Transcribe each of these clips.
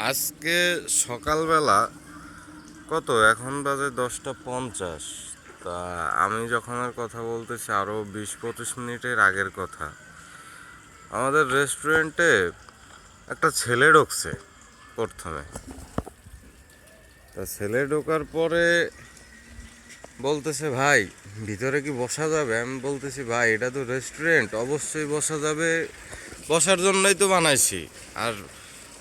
আজকে সকালবেলা কত এখন বাজে 10টা 50। তা আমি যখনের কথা বলতেছি আরও 20-25 মিনিটের আগের কথা। আমাদের রেস্টুরেন্টে একটা ছেলে ঢুকছে প্রথমে। তা ছেলে ঢোকার পরে বলতেছে, ভাই ভিতরে কি বসা যাবে? আমি বলতেছি, ভাই এটা তো রেস্টুরেন্ট, অবশ্যই বসা যাবে, বসার জন্যই তো বানাইছি। আর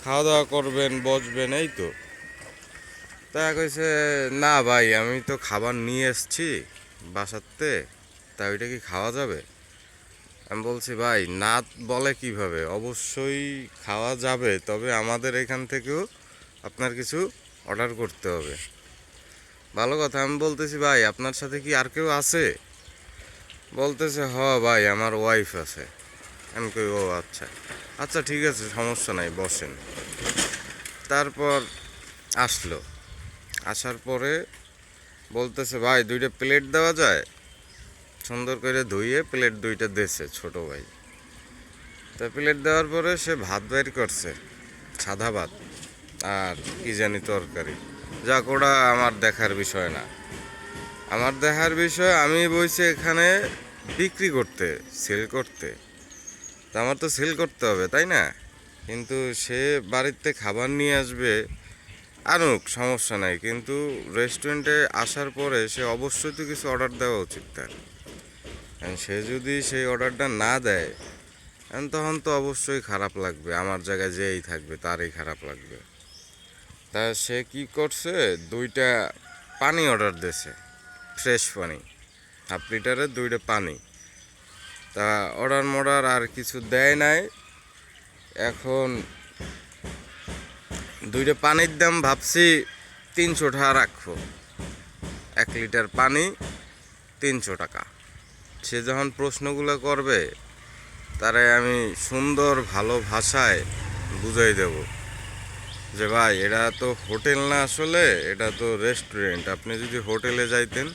খাওয়া দাওয়া করবেন, বসবেন, এই তো। তা কইছে, না ভাই আমি তো খাবার নিয়ে এসছি বাসাতে, তা ওইটা কি খাওয়া যাবে? আমি বলছি, ভাই না বলে কিভাবে, অবশ্যই খাওয়া যাবে, তবে আমাদের এখান থেকেও আপনার কিছু অর্ডার করতে হবে। ভালো কথা। আমি বলতেছি, ভাই আপনার সাথে কি আর কেউ আছে? বলতেছে, ভাই আমার ওয়াইফ আছে। আমি কই, ও আচ্ছা আচ্ছা, ঠিক আছে, সমস্যা নাই, বসেন। তারপর আসলো। আসার পরে বলতেছে, ভাই 2টা প্লেট দেওয়া যায়? সুন্দর করে ধুইয়ে প্লেট 2টা দিয়েছে ছোট ভাই। তা প্লেট দেওয়ার পরে সে ভাত বের করছে, সাদা ভাত আর কি জানি তরকারি। যাক, ওটা আমার দেখার বিষয় না। আমার দেখার বিষয়, আমি বইছি এখানে বিক্রি করতে, সেল করতে। তা আমার তো সেল করতে হবে, তাই না? কিন্তু সে বাড়িতে খাবার নিয়ে আসবে, আনুক, সমস্যা নাই, কিন্তু রেস্টুরেন্টে আসার পরে সে অবশ্যই তো কিছু অর্ডার দেওয়া উচিত তার। সে যদি সেই অর্ডারটা না দেয়, তখন তো অবশ্যই খারাপ লাগবে, আমার জায়গায় যেই থাকবে তারই খারাপ লাগবে। তা সে কি করছে, 2টা পানি অর্ডার দিয়েছে, ফ্রেশ পানি, 1/2 লিটারের 2টা পানি। তা অর্ডার আর কিছু দেয় নাই। এখন 2টা পানির দাম ভাবছি 300 টাকা রাখবো। 1 লিটার পানি 300 টাকা। সে যখন প্রশ্নগুলো করবে, তারে আমি সুন্দর ভালো ভাষায় বুঝাই দেব যে, ভাই এটা তো হোটেল না, আসলে এটা তো রেস্টুরেন্ট। আপনি যদি হোটেলে যাইতেন,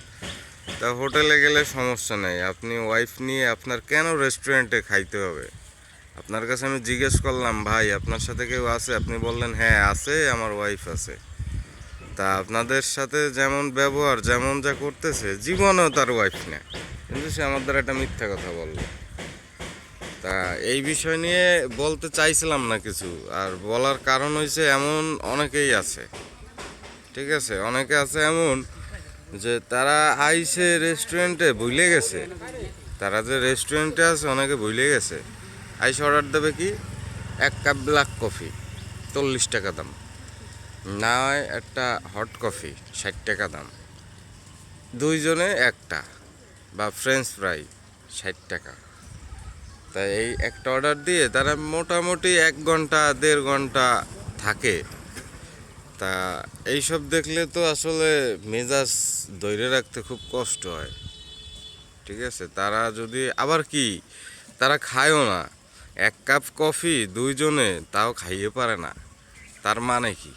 তা হোটেলে গেলে সমস্যা নেই, আপনি ওয়াইফ নিয়ে আপনার কেন রেস্টুরেন্টে খাইতে হবে? আপনার কাছে আমি জিজ্ঞেস করলাম, ভাই আপনার সাথে কেউ আছে? আপনি বললেন, হ্যাঁ আছে, আমার ওয়াইফ আছে। তা আপনাদের সাথে যেমন ব্যবহার, যেমন যা করতেছে, জীবনেও তার ওয়াইফ না, কিন্তু সে আমার দ্বারা একটা মিথ্যা কথা বলল। তা এই বিষয় নিয়ে বলতে চাইছিলাম না কিছু, আর বলার কারণ হয়েছে, এমন অনেকেই আছে, ঠিক আছে, অনেকে আছে এমন যে তারা আইসে রেস্টুরেন্টে ভুলে গেছে, তারা যে রেস্টুরেন্টে আছে অনেকে ভুলে গেছে। আইসে অর্ডার দেবে কি, 1 কাপ ব্ল্যাক কফি 40 টাকা দাম, না হয় একটা হট কফি 60 টাকা দাম, 2 জনে একটা, বা ফ্রেঞ্চ ফ্রাই 60 টাকা। তাই এই একটা অর্ডার দিয়ে তারা মোটামুটি 1 ঘন্টা 1.5 ঘন্টা থাকে। তা এইসব দেখলে তো আসলে মেজাজ ধরে রাখতে খুব কষ্ট হয়, ঠিক আছে। তারা যদি আবার কি, তারা খায়ও না, 1 কাপ কফি 2 জনে তাও খাইয়ে পারে না, তার মানে কি?